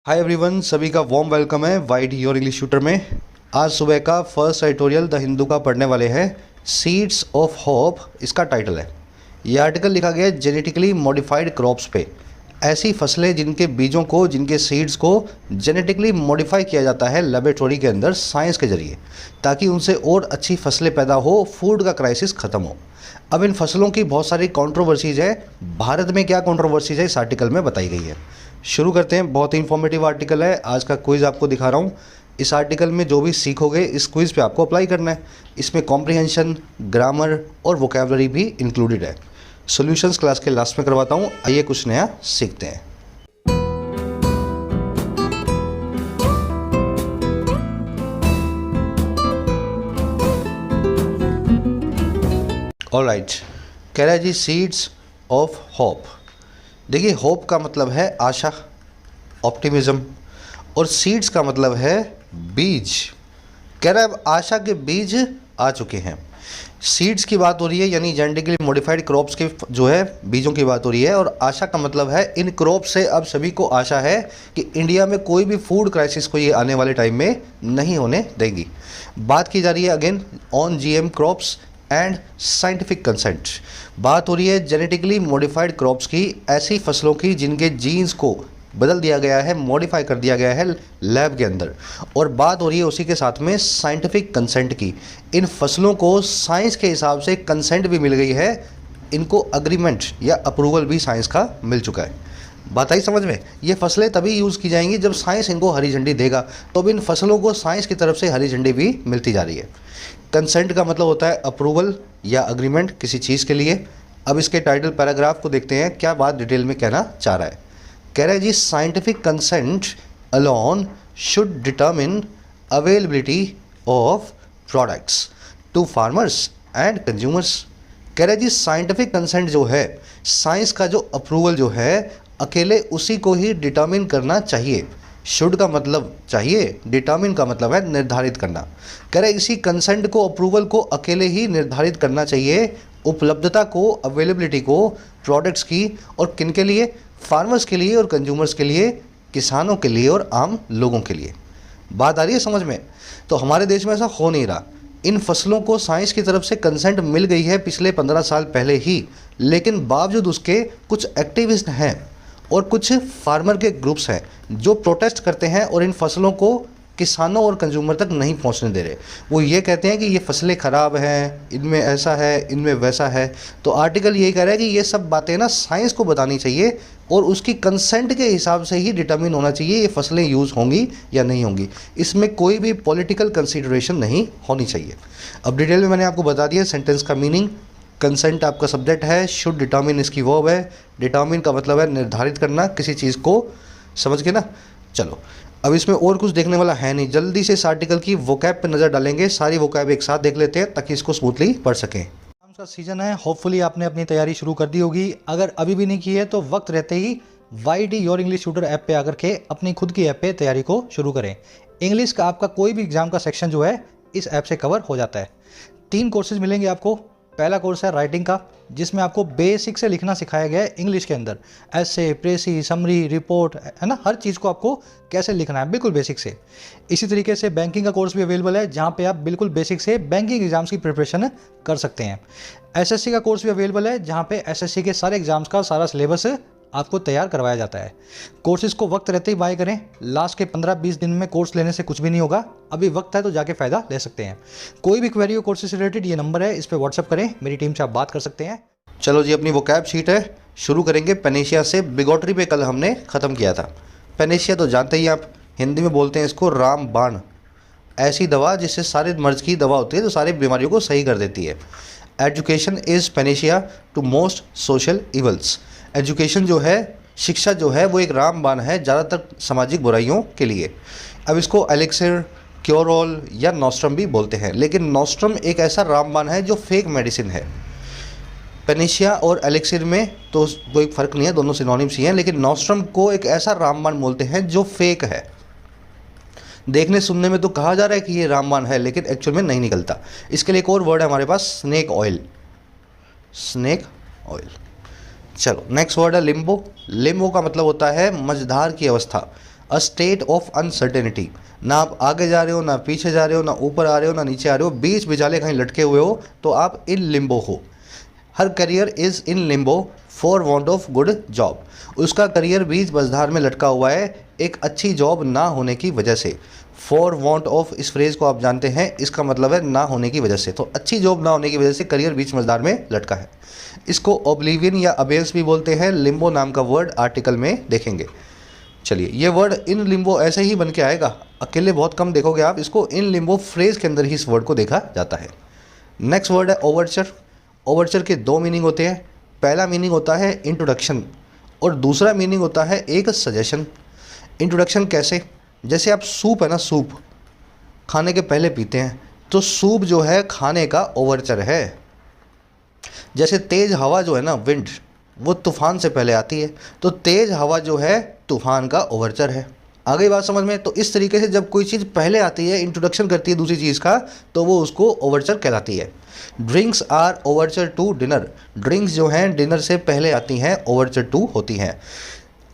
Hi everyone, सभी का warm welcome है वाइड योर इंग्लिश शूटर में। आज सुबह का फर्स्ट एडिटोरियल द हिंदू का पढ़ने वाले हैं। सीड्स ऑफ होप इसका टाइटल है। यह आर्टिकल लिखा गया है जेनेटिकली मॉडिफाइड क्रॉप्स पे। ऐसी फसलें जिनके बीजों को, जिनके सीड्स को जेनेटिकली मॉडिफाई किया जाता है लेबोरेटरी के अंदर साइंस के जरिए, ताकि उनसे और अच्छी फसलें पैदा हो, फूड का क्राइसिस ख़त्म हो। अब इन फसलों की बहुत सारी कंट्रोवर्सीज है। भारत में क्या कंट्रोवर्सीज है इस आर्टिकल में बताई गई है। शुरू करते हैं। बहुत ही इंफॉर्मेटिव आर्टिकल है। आज का क्विज़ आपको दिखा रहा हूँ। इस आर्टिकल में जो भी सीखोगे इस क्विज़ पे आपको अप्लाई करना है। इसमें कॉम्प्रिहेंशन, ग्रामर और वोकेबलरी भी इंक्लूडेड है। सॉल्यूशंस क्लास के लास्ट में करवाता हूँ। आइए कुछ नया सीखते हैं। ऑलराइट, कह रहा है जी सीड्स ऑफ होप। देखिए, होप का मतलब है आशा, ऑप्टिमिज्म, और सीड्स का मतलब है बीज। कह रहा है अब आशा के बीज आ चुके हैं। सीड्स की बात हो रही है, यानी जेनेटिकली मॉडिफाइड क्रॉप्स के जो है बीजों की बात हो रही है। और आशा का मतलब है इन क्रॉप से अब सभी को आशा है कि इंडिया में कोई भी फूड क्राइसिस को ये आने वाले टाइम में नहीं होने देगी। बात की जा रही है again on GM crops and scientific consent. बात हो रही है जेनेटिकली मॉडिफाइड क्रॉप्स की, ऐसी फसलों की जिनके जीन्स को बदल दिया गया है, मॉडिफाई कर दिया गया है लैब के अंदर। और बात हो रही है उसी के साथ में साइंटिफिक कंसेंट की। इन फसलों को साइंस के हिसाब से कंसेंट भी मिल गई है, इनको अग्रीमेंट या अप्रूवल भी साइंस का मिल चुका है। बात आई समझ में। ये फसलें तभी यूज़ की जाएंगी जब साइंस इनको हरी झंडी देगा। तो अब इन फसलों को साइंस की तरफ से हरी झंडी भी मिलती जा रही है। कंसेंट का मतलब होता है अप्रूवल या अग्रीमेंट किसी चीज़ के लिए। अब इसके टाइटल पैराग्राफ को देखते हैं, क्या बात डिटेल में कहना चाह रहा है। कह रहा है जी scientific consent alone should determine availability of products to farmers and consumers. कह रहा है जी साइंटिफिक कंसेंट जो है, साइंस का जो अप्रूवल जो है, अकेले उसी को ही डिटरमिन करना चाहिए। शुड का मतलब चाहिए, डिटरमिन का मतलब है निर्धारित करना। कह रहे इसी कंसेंट को, अप्रूवल को अकेले ही निर्धारित करना चाहिए, उपलब्धता को, अवेलेबिलिटी को प्रोडक्ट्स की। और किन के लिए? फार्मर्स के लिए और कंज्यूमर्स के लिए, किसानों के लिए और आम लोगों के लिए। बात आ रही है समझ में। तो हमारे देश में ऐसा हो नहीं रहा। इन फसलों को साइंस की तरफ से कंसेंट मिल गई है पिछले 15 साल पहले ही, लेकिन बावजूद उसके कुछ एक्टिविस्ट हैं और कुछ फार्मर के ग्रुप्स हैं जो प्रोटेस्ट करते हैं और इन फसलों को किसानों और कंज्यूमर तक नहीं पहुंचने दे रहे। वो ये कहते हैं कि ये फसलें ख़राब हैं, इनमें ऐसा है, इनमें वैसा है। तो आर्टिकल यही कह रहा है कि ये सब बातें ना साइंस को बतानी चाहिए और उसकी कंसेंट के हिसाब से ही डिटरमिन होना चाहिए ये फसलें यूज़ होंगी या नहीं होंगी। इसमें कोई भी पॉलिटिकल कंसिडरेशन नहीं होनी चाहिए। अब डिटेल में मैंने आपको बता दिया सेंटेंस का मीनिंग। कंसेंट आपका सब्जेक्ट है, शुड डिटरमिन इसकी वर्ब है, डिटरमिन का मतलब है निर्धारित करना किसी चीज़ को। समझ के ना। चलो, अब इसमें और कुछ देखने वाला है नहीं। जल्दी से इस आर्टिकल की वोकैब पे नज़र डालेंगे। सारी वोकैब एक साथ देख लेते हैं ताकि इसको स्मूथली पढ़ सकें। एग्जाम्स का सीजन है, होपफुली आपने अपनी तैयारी शुरू कर दी होगी। अगर अभी भी नहीं की है तो वक्त रहते ही वाईडी योर इंग्लिश ट्यूटर ऐप पे आकर के अपनी खुद की ऐप पे तैयारी को शुरू करें। इंग्लिश का आपका कोई भी एग्जाम का सेक्शन जो है इस ऐप से कवर हो जाता है। 3 कोर्सेज मिलेंगे आपको। पहला कोर्स है राइटिंग का, जिसमें आपको बेसिक से लिखना सिखाया गया है इंग्लिश के अंदर। ऐसे, प्रेसी, समरी, रिपोर्ट, है ना, हर चीज़ को आपको कैसे लिखना है बिल्कुल बेसिक से। इसी तरीके से बैंकिंग का कोर्स भी अवेलेबल है, जहाँ पे आप बिल्कुल बेसिक से बैंकिंग एग्जाम्स की प्रिपरेशन कर सकते हैं। एसएससी का कोर्स भी अवेलेबल है, जहाँ पे एसएससी के सारे एग्जाम्स का सारा सिलेबस आपको तैयार करवाया जाता है। कोर्सेज को वक्त रहते ही बाय करें। लास्ट के 15-20 दिन में कोर्स लेने से कुछ भी नहीं होगा। अभी वक्त है तो जाके फ़ायदा ले सकते हैं। कोई भी क्वेरी हो कोर्सेज से रिलेटेड, ये नंबर है, इस पर व्हाट्सअप करें, मेरी टीम से आप बात कर सकते हैं। चलो जी, अपनी वोकैब शीट है, शुरू करेंगे पेनेशिया से। बिगोटरी पे कल हमने ख़त्म किया था। पेनेशिया तो जानते ही आप, हिंदी में बोलते हैं इसको रामबाण। ऐसी दवा जिससे सारे मर्ज की दवा होती है, तो सारी बीमारियों को सही कर देती है। Education is panacea to most social evils. Education जो है, शिक्षा जो है, वो एक रामबाण है ज़्यादातर सामाजिक बुराइयों के लिए। अब इसको एलिक्सिर, क्योरॉल या नोस्ट्रम भी बोलते हैं, लेकिन नोस्ट्रम एक ऐसा रामबाण है जो फेक मेडिसिन है। पेनेशिया और एलिक्सिर में तो कोई फ़र्क नहीं है, दोनों सिनोनिम्स ही हैं, लेकिन नोस्ट्रम को एक ऐसा रामबाण बोलते हैं जो फेक है। देखने सुनने में तो कहा जा रहा है कि ये रामबाण है, लेकिन एक्चुअल में नहीं निकलता। इसके लिए एक और वर्ड है हमारे पास, स्नेक ऑयल। Snake oil. चलो, नेक्स्ट वर्ड है लिम्बो। लिम्बो का मतलब होता है मझधार की अवस्था। अ स्टेट ऑफ अनसर्टेनिटी, ना आप आगे जा रहे हो, ना पीछे जा रहे हो, ना ऊपर आ रहे हो, ना नीचे आ रहे हो, बीच बिचाले कहीं लटके हुए हो, तो आप इन लिम्बो हो। Her career is in Limbo for want of good job, उसका करियर बीच बजधार में लटका हुआ है एक अच्छी जॉब ना होने की वजह से। फॉर वांट ऑफ, इस फ्रेज़ को आप जानते हैं, इसका मतलब है ना होने की वजह से। तो अच्छी जॉब ना होने की वजह से करियर बीच मझधार में लटका है। इसको ओब्लिवियन या अबेयस भी बोलते हैं। लिम्बो नाम का वर्ड आर्टिकल में देखेंगे। चलिए, ये वर्ड इन लिम्बो ऐसे ही बन के आएगा, अकेले बहुत कम देखोगे आप इसको। इन लिम्बो फ्रेज़ के अंदर ही इस वर्ड को देखा जाता है। नेक्स्ट वर्ड है ओवरचर। ओवरचर के दो मीनिंग होते हैं। पहला मीनिंग होता है इंट्रोडक्शन और दूसरा मीनिंग होता है एक सजेशन। इंट्रोडक्शन कैसे? जैसे आप सूप है ना, सूप खाने के पहले पीते हैं, तो सूप जो है खाने का ओवरचर है। जैसे तेज़ हवा जो है ना, विंड, वो तूफ़ान से पहले आती है, तो तेज़ हवा जो है तूफ़ान का ओवरचर है। आ गई बात समझ में? तो इस तरीके से जब कोई चीज़ पहले आती है, इंट्रोडक्शन करती है दूसरी चीज़ का, तो वो उसको ओवरचर कहलाती है। Drinks are overture to dinner, drinks जो हैं डिनर से पहले आती हैं, ओवरचर टू होती हैं।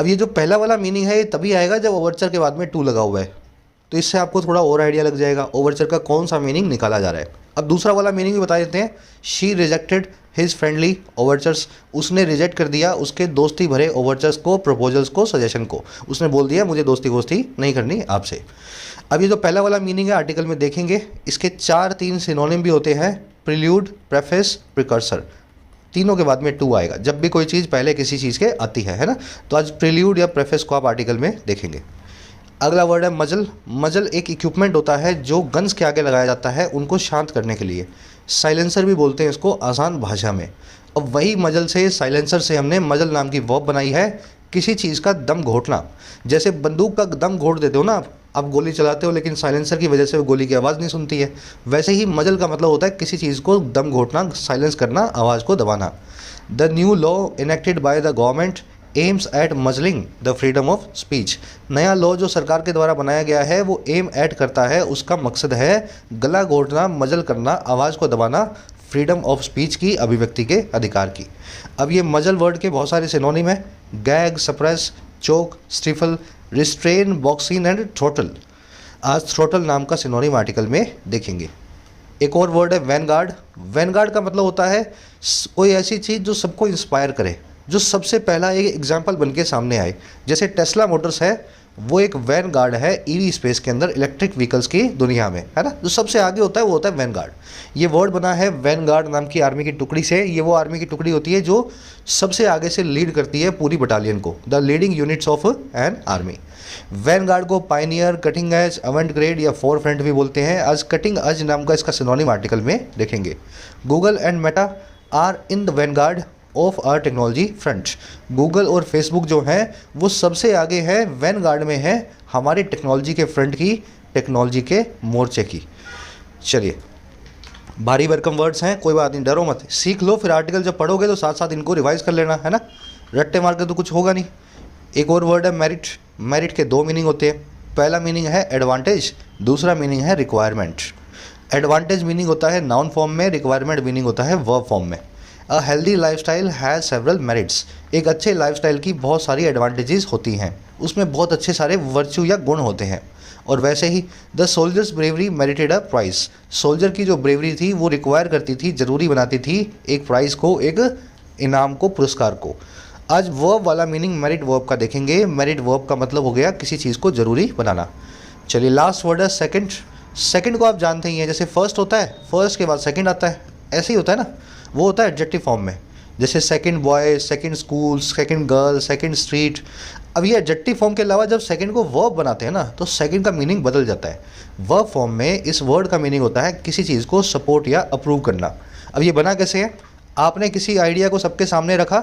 अब ये जो पहला वाला मीनिंग है ये तभी आएगा जब ओवरचर के बाद में टू लगा हुआ है, तो इससे आपको थोड़ा और आइडिया लग जाएगा ओवरचर का कौन सा मीनिंग निकाला जा रहा है। अब दूसरा वाला मीनिंग भी बता देते हैं। शी रिजेक्टेड हिज फ्रेंडली ओवरचर्स, उसने रिजेक्ट कर दिया उसके दोस्ती भरे ओवरचर्स को, प्रपोजल्स को, सजेशन को। उसने बोल दिया मुझे दोस्ती वोस्ती नहीं करनी आपसे। अब ये जो पहला वाला मीनिंग है आर्टिकल में देखेंगे, इसके 4-3 सिनोनिम भी होते हैं। प्रिल्यूड, प्रेफेस, प्रिकर्सर, तीनों के बाद में टू आएगा जब भी कोई चीज़ पहले किसी चीज़ के आती है ना। तो आज प्रिल्यूड या प्रेफेस को आप आर्टिकल में देखेंगे। अगला वर्ड है मजल। मजल एक इक्विपमेंट होता है जो गन्स के आगे लगाया जाता है उनको शांत करने के लिए। साइलेंसर भी बोलते हैं इसको आसान भाषा में। अब वही मजल से, साइलेंसर से हमने मजल नाम की वर्ब बनाई है, किसी चीज़ का दम घोटना। जैसे बंदूक का दम घोट देते हो ना आप गोली चलाते हो, लेकिन साइलेंसर की वजह से वो गोली की आवाज़ नहीं सुनती है। वैसे ही मजल का मतलब होता है किसी चीज़ को दम घोटना, साइलेंस करना, आवाज़ को दबाना। The new law enacted by the government aims at मजलिंग the freedom of speech, नया लॉ जो सरकार के द्वारा बनाया गया है वो एम एट करता है, उसका मकसद है गला घोटना, मजल करना, आवाज़ को दबाना, फ्रीडम ऑफ स्पीच की, अभिव्यक्ति के अधिकार की। अब ये मजल वर्ड के बहुत सारे सिनोनिम है। Gag, suppress, choke, stifle, restrain, boxing and throttle. आज थ्रोटल नाम का सिनोनिम आर्टिकल में देखेंगे। एक और वर्ड है वैनगार्ड। वैनगार्ड का मतलब होता है कोई ऐसी चीज़ जो सबको इंस्पायर करे, जो सबसे पहला एक एग्जाम्पल बन के सामने आए। जैसे टेस्ला मोटर्स है, वो एक वैनगार्ड है ईवी स्पेस के अंदर, इलेक्ट्रिक व्हीकल्स की दुनिया में, है ना। जो सबसे आगे होता है वो होता है वैनगार्ड। ये वर्ड बना है वैनगार्ड नाम की आर्मी की टुकड़ी से। ये वो आर्मी की टुकड़ी होती है जो सबसे आगे से लीड करती है पूरी बटालियन को, the leading units of an army. Vanguard को पायनियर, कटिंग एज, अवेंट ग्रेड या फोर फ्रंट भी बोलते हैं। आज कटिंग एज नाम का इसका सिनोनिम आर्टिकल में देखेंगे। Google and Meta are in the vanguard of our technology front. Google और फेसबुक जो हैं वो सबसे आगे है, वैनगार्ड में है हमारी टेक्नोलॉजी के फ्रंट की, टेक्नोलॉजी के मोर्चे की। चलिए, भारी भरकम वर्ड्स हैं, कोई बात नहीं, डरो मत, सीख लो, फिर आर्टिकल जब पढ़ोगे तो साथ साथ इनको रिवाइज कर लेना, है ना। रट्टे मार के तो कुछ होगा नहीं। एक और वर्ड है मेरिट। मेरिट के दो मीनिंग होते हैं। पहला मीनिंग है एडवांटेज, दूसरा मीनिंग है रिक्वायरमेंट। एडवांटेज मीनिंग होता है नाउन फॉर्म में, रिक्वायरमेंट मीनिंग होता है वर्ब फॉर्म में। A healthy lifestyle has several merits. एक अच्छे लाइफस्टाइल की बहुत सारी एडवांटेजेस होती हैं, उसमें बहुत अच्छे सारे वर्च्यू या गुण होते हैं। और वैसे ही the soldiers bravery merited a prize. Soldier की जो ब्रेवरी थी वो रिक्वायर करती थी, ज़रूरी बनाती थी एक प्राइज़ को, एक इनाम को, पुरस्कार को। आज वर्ब वाला मीनिंग मेरिट वर्ब का देखेंगे। मेरिट वर्ब का मतलब हो गया किसी चीज़ को ज़रूरी बनाना। चलिए, लास्ट वर्ड है सेकंड। सेकंड को आप जानते ही हैं, जैसे फर्स्ट होता है, फर्स्ट के बाद सेकंड आता है, ऐसे ही होता है ना। वो होता है एडजेक्टिव फॉर्म में, जैसे second boy, second school, second girl, second street. अब ये एडजेक्टिव फॉर्म के अलावा जब सेकंड को वर्ब बनाते हैं ना, तो सेकंड का मीनिंग बदल जाता है। वर्ब फॉर्म में इस वर्ड का मीनिंग होता है किसी चीज़ को सपोर्ट या अप्रूव करना। अब ये बना कैसे है? आपने किसी आइडिया को सबके सामने रखा,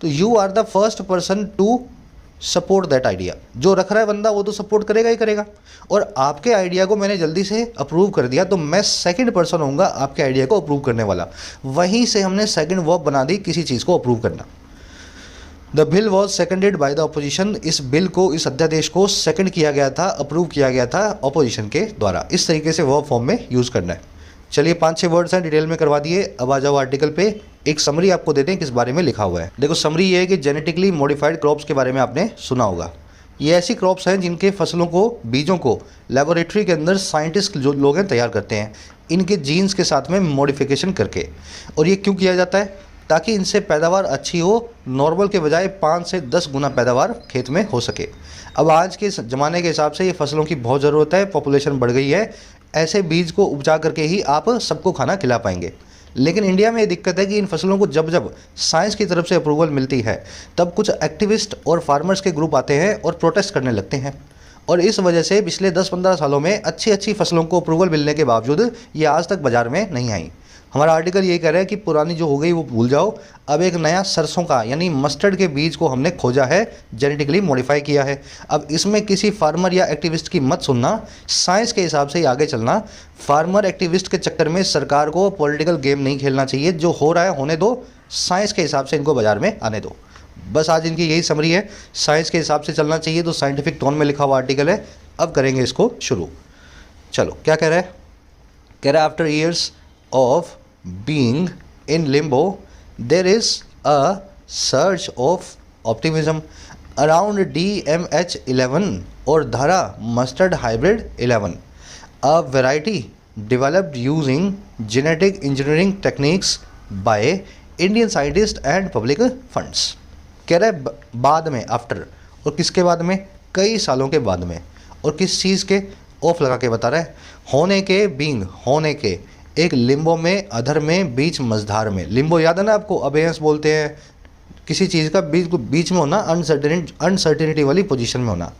तो you are the first person to support that idea. जो रख रहा है बंदा वो तो सपोर्ट करेगा ही करेगा, और आपके आइडिया को मैंने जल्दी से अप्रूव कर दिया, तो मैं सेकंड पर्सन होऊंगा आपके आइडिया को अप्रूव करने वाला। वहीं से हमने सेकंड वर्ब बना दी किसी चीज़ को अप्रूव करना। The bill was seconded by the opposition. इस बिल को, इस अध्यादेश को सेकंड किया गया था, अप्रूव किया गया था अपोजिशन के द्वारा। इस तरीके से वर्ब फॉर्म में यूज़ करना है। चलिए, 5-6 वर्ड्स हैं, डिटेल में करवा दिए। अब आ जाओ आर्टिकल पे। एक समरी आपको दे दें किस बारे में लिखा हुआ है। देखो, समरी ये है कि जेनेटिकली मॉडिफाइड क्रॉप्स के बारे में आपने सुना होगा। ये ऐसी क्रॉप्स हैं जिनके फसलों को, बीजों को लेबोरेटरी के अंदर साइंटिस्ट जो लोग हैं तैयार करते हैं, इनके जीन्स के साथ में मॉडिफिकेशन करके। और ये क्यों किया जाता है? ताकि इनसे पैदावार अच्छी हो, नॉर्मल के बजाय 5 से 10 गुना पैदावार खेत में हो सके। अब आज के ज़माने के हिसाब से ये फसलों की बहुत ज़रूरत है, पॉपुलेशन बढ़ गई है, ऐसे बीज को उपजा करके ही आप सबको खाना खिला पाएंगे। लेकिन इंडिया में ये दिक्कत है कि इन फसलों को जब जब साइंस की तरफ से अप्रूवल मिलती है, तब कुछ एक्टिविस्ट और फार्मर्स के ग्रुप आते हैं और प्रोटेस्ट करने लगते हैं। और इस वजह से पिछले 10-15 सालों में अच्छी अच्छी फसलों को अप्रूवल मिलने के बावजूद ये आज तक बाज़ार में नहीं आई। हमारा आर्टिकल यही कह रहा है कि पुरानी जो हो गई वो भूल जाओ, अब एक नया सरसों का यानी मस्टर्ड के बीज को हमने खोजा है, जेनेटिकली मॉडिफाई किया है। अब इसमें किसी फार्मर या एक्टिविस्ट की मत सुनना, साइंस के हिसाब से ही आगे चलना। फार्मर एक्टिविस्ट के चक्कर में सरकार को पॉलिटिकल गेम नहीं खेलना चाहिए। जो हो रहा है होने दो, साइंस के हिसाब से इनको बाज़ार में आने दो। बस आज इनकी यही समरी है, साइंस के हिसाब से चलना चाहिए। तो साइंटिफिक टोन में लिखा हुआ आर्टिकल है। अब करेंगे इसको शुरू। चलो, क्या कह रहा है? कह रहा है after years of being in limbo, there is a surge of optimism around DMH11 or Dhara mustard hybrid 11, a variety developed using genetic engineering techniques by Indian scientists and public funds। कह रहा है बाद में, after, और किसके बाद में? कई सालों के बाद में। और किस चीज़ के? ऑफ लगा के बता रहा है। होने के, बीइंग होने के, एक लिम्बो में, अधर में, बीच मझधार में। लिम्बो याद है ना आपको? अबेयंस बोलते हैं किसी चीज़ का बीच में होना, अनसर्टेनिटी वाली पोजीशन में होना।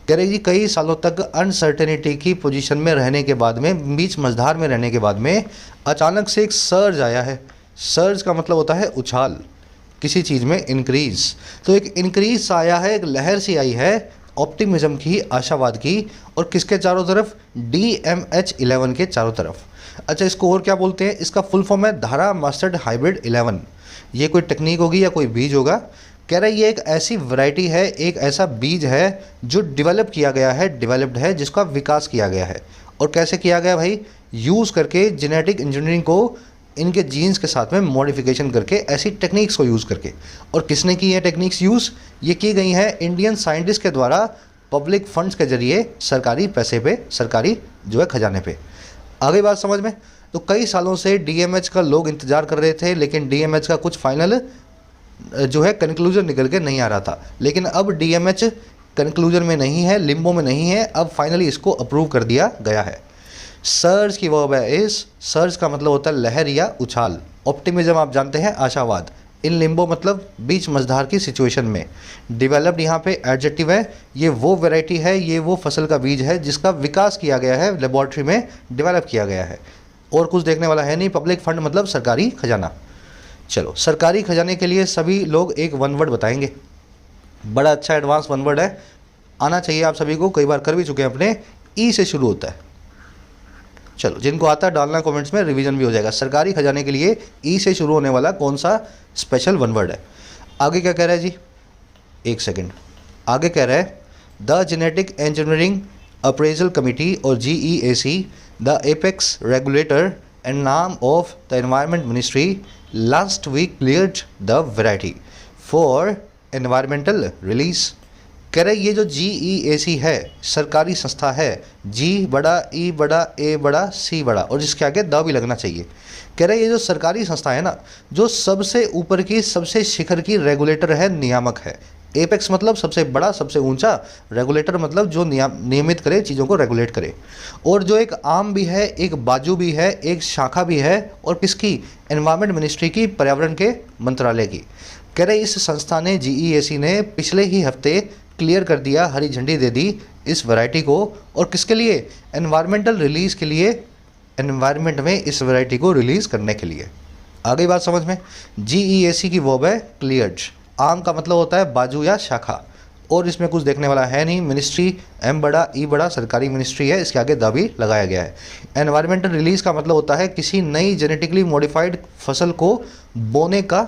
कह रहे जी कई सालों तक अनसर्टेनिटी की पोजीशन में रहने के बाद में, बीच मझधार में रहने के बाद में अचानक से एक सर्ज आया है। सर्ज का मतलब होता है उछाल, किसी चीज़ में इंक्रीज। तो एक इंक्रीज आया है, एक लहर सी आई है ऑप्टिमिज्म की, आशावाद की। और किसके चारों तरफ? DMH11 के चारों तरफ। अच्छा, इसको और क्या बोलते हैं? इसका फुल फॉर्म है धारा मस्टर्ड हाइब्रिड 11। ये कोई टेक्निक होगी या कोई बीज होगा? कह रहा है ये एक ऐसी वैरायटी है, एक ऐसा बीज है जो डेवलप किया गया है, डेवलप्ड है, जिसका विकास किया गया है। और कैसे किया गया भाई? यूज़ करके, जेनेटिक इंजीनियरिंग को इनके जीन्स के साथ में मॉडिफिकेशन करके, ऐसी टेक्निक्स को यूज़ करके। और किसने की है टेक्निक्स यूज़? ये की गई हैं इंडियन साइंटिस्ट के द्वारा, पब्लिक फंड्स के जरिए, सरकारी पैसे पे, सरकारी जो है खजाने पे। आ गई बात समझ में? तो कई सालों से DMH का लोग इंतज़ार कर रहे थे, लेकिन DMH का कुछ फाइनल जो है कंक्लूजन निकल के नहीं आ रहा था। लेकिन अब DMH कंक्लूजन में नहीं है, लिम्बो में नहीं है, अब फाइनली इसको अप्रूव कर दिया गया है। सर्ज की वर्ब है इस। सर्ज का मतलब होता है लहर या उछाल। ऑप्टिमिज्म आप जानते हैं, आशावाद। इन लिम्बो मतलब बीच मझधार की सिचुएशन में। डेवलप्ड यहाँ पे एडजेक्टिव है। ये वो वैरायटी है, ये वो फसल का बीज है जिसका विकास किया गया है, लेबॉर्ट्री में डेवलप किया गया है। और कुछ देखने वाला है नहीं। पब्लिक फंड मतलब सरकारी खजाना। चलो, सरकारी खजाने के लिए सभी लोग एक वन वर्ड बताएंगे। बड़ा अच्छा एडवांस वन वर्ड है, आना चाहिए आप सभी को, कई बार कर भी चुके हैं अपने। ई से शुरू होता है। चलो, जिनको आता है डालना कमेंट्स में, रिवीजन भी हो जाएगा। सरकारी खजाने के लिए ई से शुरू होने वाला कौन सा स्पेशल वन वर्ड है? आगे क्या कह रहा है जी? एक सेकंड, आगे कह रहा है the genetic engineering appraisal committee और GEAC, the apex regulator and नाम of the environment ministry, last week cleared the variety for environmental release. कह रहे ये जो GEAC है, सरकारी संस्था है, G बड़ा, E बड़ा, A बड़ा, C बड़ा, और जिसके आगे द भी लगना चाहिए। कह रहे ये जो सरकारी संस्था है ना, जो सबसे ऊपर की, सबसे शिखर की रेगुलेटर है, नियामक है। एपेक्स मतलब सबसे बड़ा, सबसे ऊंचा, रेगुलेटर मतलब जो नियमित करे, चीज़ों को रेगुलेट करे। और जो एक आर्म भी है, एक बाजू भी है, एक शाखा भी है, और किसकी? एनवायरमेंट मिनिस्ट्री की, पर्यावरण के मंत्रालय की। कह रहे इस संस्था ने, GEAC ने पिछले ही हफ्ते क्लियर कर दिया, हरी झंडी दे दी इस वैरायटी को। और किसके लिए? एनवायरमेंटल रिलीज़ के लिए, एनवायरनमेंट में इस वैरायटी को रिलीज़ करने के लिए। आ गई बात समझ में? GEAC की वर्ब है क्लियर्ड। आर्म का मतलब होता है बाजू या शाखा, और इसमें कुछ देखने वाला है नहीं। मिनिस्ट्री, M बड़ा, E बड़ा, सरकारी मिनिस्ट्री है, इसके आगे द भी लगाया गया है। एनवायरमेंटल रिलीज़ का मतलब होता है किसी नई जेनेटिकली मॉडिफाइड फसल को बोने का,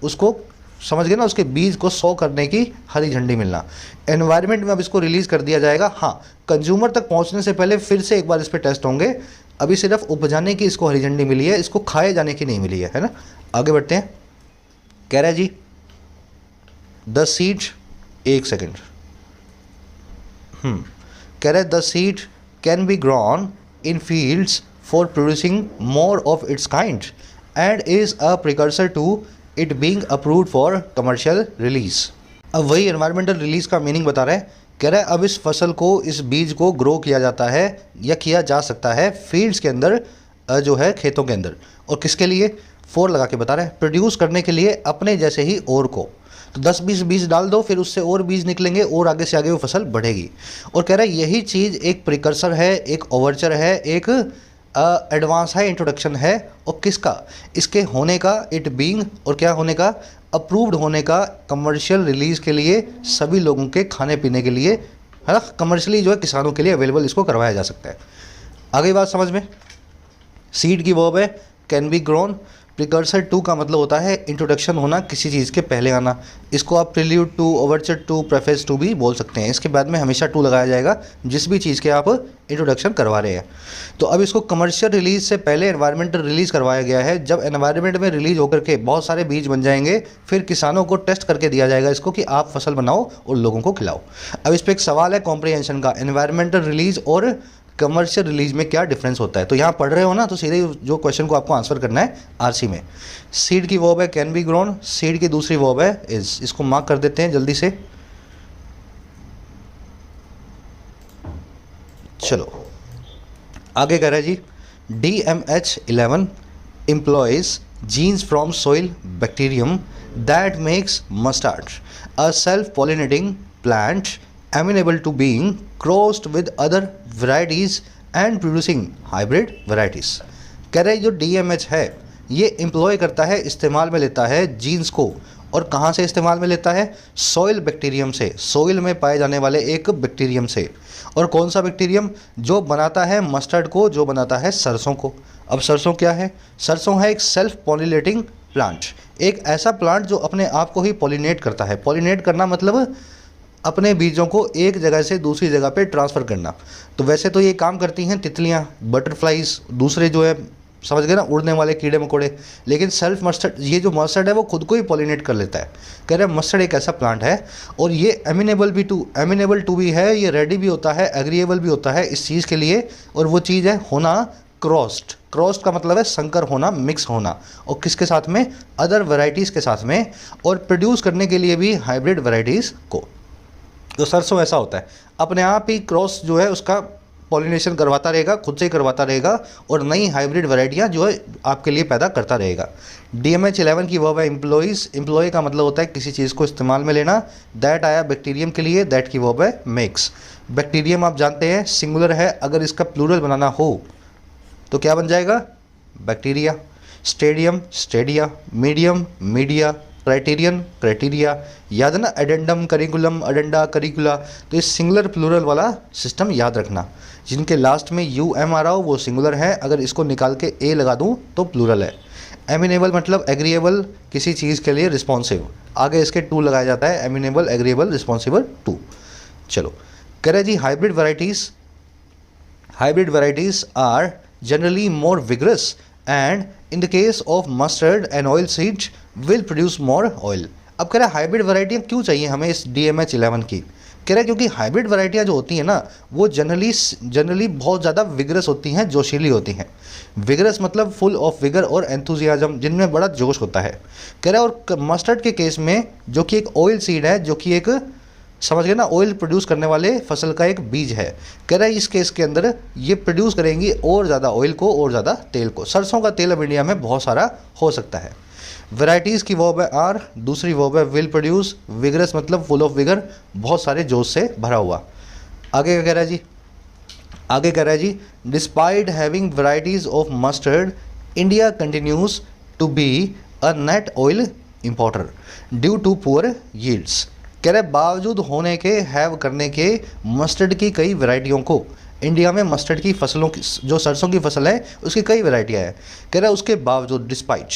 उसको समझ गए ना, उसके बीज को सो करने की हरी झंडी मिलना। एनवायरनमेंट में अब इसको रिलीज़ कर दिया जाएगा। हाँ, कंज्यूमर तक पहुंचने से पहले फिर से एक बार इस पर टेस्ट होंगे। अभी सिर्फ उपजाने की इसको हरी झंडी मिली है, इसको खाए जाने की नहीं मिली है ना। आगे बढ़ते हैं। कह रहा है जी द सीड, एक सेकेंड, कह रहे the seed can be grown in fields for producing more of its kind and is a precursor to it being approved for commercial release. अब वही एनवायरमेंटल रिलीज का मीनिंग बता रहे हैं। कह रहे हैं अब इस फसल को, इस बीज को ग्रो किया जाता है या किया जा सकता है फील्ड्स के अंदर, जो है खेतों के अंदर, और किसके लिए, फॉर लगा के बता रहे हैं, प्रोड्यूस करने के लिए अपने जैसे ही और को। तो 10-20 बीज डाल दो, फिर उससे और बीज निकलेंगे और आगे से आगे वो फसल बढ़ेगी। और कह रहा है यही चीज़ एक प्रिकर्सर है, एक ओवर्चर है, एक एडवांस है, इंट्रोडक्शन है, और किसका, इसके होने का, इट बीइंग, और क्या होने का, अप्रूव्ड होने का, कमर्शियल रिलीज़ के लिए, सभी लोगों के खाने पीने के लिए, है ना, कमर्शियली जो है किसानों के लिए अवेलेबल इसको करवाया जा सकता है। आगे बात समझ में। सीड की वर्ब है can be grown. Precursor to का मतलब होता है इंट्रोडक्शन होना, किसी चीज़ के पहले आना। इसको आप prelude to, overture to, preface to भी बोल सकते हैं। इसके बाद में हमेशा टू लगाया जाएगा जिस भी चीज़ के आप इंट्रोडक्शन करवा रहे हैं। तो अब इसको कमर्शियल रिलीज से पहले एनवायरमेंटल रिलीज़ करवाया गया है। जब एनवायरनमेंट में रिलीज होकर के बहुत सारे बीज बन जाएंगे, फिर किसानों को टेस्ट करके दिया जाएगा इसको कि आप फसल बनाओ और लोगों को खिलाओ। अब इस पर एक सवाल है कॉम्प्रिहेंशन का, एनवायरमेंटल रिलीज और कमर्शियल रिलीज में क्या डिफरेंस होता है। तो यहाँ पढ़ रहे हो ना, तो सीधे जो क्वेश्चन को आपको आंसर करना है आरसी में। सीड की वर्ब है कैन बी ग्रोन, सीड की दूसरी वर्ब है इज। इसको मार्क कर देते हैं जल्दी से। चलो आगे कह रहा है जी, DMH11 employs genes from soil bacterium that makes mustard, a self-pollinating plant amenable to being crossed with other varieties and producing hybrid varieties। कह रहे जो DMH है ये एम्प्लॉय करता है, इस्तेमाल में लेता है जीन्स को, और कहाँ से इस्तेमाल में लेता है, सॉइल बैक्टीरियम से, सॉइल में पाए जाने वाले एक बैक्टीरियम से। और कौन सा बैक्टीरियम, जो बनाता है मस्टर्ड को, जो बनाता है सरसों को। अब सरसों क्या है, सरसों है एक सेल्फ पॉलिनेटिंग प्लांट, एक ऐसा प्लांट जो अपने आप को ही पॉलिनेट करता है। पॉलिनेट करना मतलब अपने बीजों को एक जगह से दूसरी जगह पे ट्रांसफ़र करना। तो वैसे तो ये काम करती हैं तितलियाँ, बटरफ्लाइज, दूसरे जो है समझ गए ना, उड़ने वाले कीड़े मकोड़े, लेकिन सेल्फ मस्टर्ड, ये जो मस्टर्ड है वो खुद को ही पॉलिनेट कर लेता है। कह रहे हैं मस्टर्ड एक ऐसा प्लांट है, और ये एमिनेबल टू भी है, ये रेडी भी होता है, एग्रीएबल भी होता है इस चीज़ के लिए। और वो चीज़ है होना क्रॉस्ड। क्रॉस्ड का मतलब है संकर होना, मिक्स होना, और किसके साथ में, अदर वेराइटीज़ के साथ में, और प्रोड्यूस करने के लिए भी हाइब्रिड वेराइटीज़ को। तो सरसों ऐसा होता है, अपने आप ही क्रॉस जो है उसका पॉलिनेशन करवाता रहेगा, खुद से ही करवाता रहेगा, और नई हाइब्रिड वैरायटियाँ जो है आपके लिए पैदा करता रहेगा। DMH11 की वर्ब है एम्प्लॉइज। एम्प्लॉय का मतलब होता है किसी चीज़ को इस्तेमाल में लेना। दैट आया बैक्टीरियम के लिए, दैट की वर्ब है मेक्स। बैक्टीरियम आप जानते हैं सिंगुलर है, अगर इसका प्लूरल बनाना हो तो क्या बन जाएगा, bacteria. Stadium, Stadia. Medium, media. Criterion, criteria. याद है ना, एडेंडम, करिकुलम, एडेंडा, करिकुला। तो इस सिंगुलर प्लूरल वाला सिस्टम याद रखना। जिनके लास्ट में UM आ रहा हो वो सिंगुलर है, अगर इसको निकाल के A लगा दूं तो प्लूरल है। एमिनेबल मतलब एग्रीएबल, किसी चीज़ के लिए रिस्पॉन्सिव, आगे इसके टू लगाया जाता है, एमिनेबल, एग्रीएबल, रिस्पॉन्सिबल, टू। चलो कह रहे जी hybrid varieties are generally more vigorous and in the case of mustard and oil seeds will produce more oil. अब कह रहे हैं हाइब्रिड वैरायटियाँ क्यों चाहिए हमें इस DMH11 की। कह रहे हैं क्योंकि हाइब्रिड वैरायटियाँ जो होती हैं ना वो जनरली बहुत ज़्यादा विगरस होती हैं, जोशीली होती हैं। विगरस मतलब फुल ऑफ विगर और एंथुजियाज्म, जिनमें बड़ा जोश होता है। कह रहे हैं और मस्टर्ड के केस में, जो कि एक ऑयल सीड है, जो कि एक, समझ गए ना, ऑयल प्रोड्यूस करने वाले फसल का एक बीज है। कह रहा है इस केस के अंदर ये प्रोड्यूस करेंगी और ज़्यादा ऑयल को और ज़्यादा तेल को। सरसों का तेल अब इंडिया में बहुत सारा हो सकता है। वैराइटीज़ की वर्ब है आर, दूसरी वर्ब है विल प्रोड्यूस। विगरस मतलब फुल ऑफ विगर, बहुत सारे जोश से भरा हुआ। आगे क्या कह रहा है जी, आगे कह रहा है जी, despite having varieties of mustard India continues to be a net oil importer due to poor yields. कह रहे बावजूद होने के, हैव करने के, मस्टर्ड की कई वैरायटियों को, इंडिया में मस्टर्ड की फसलों की, जो सरसों की फसल है उसकी कई वैरायटियाँ हैं। कह रहा है उसके बावजूद, डिस्पाइट,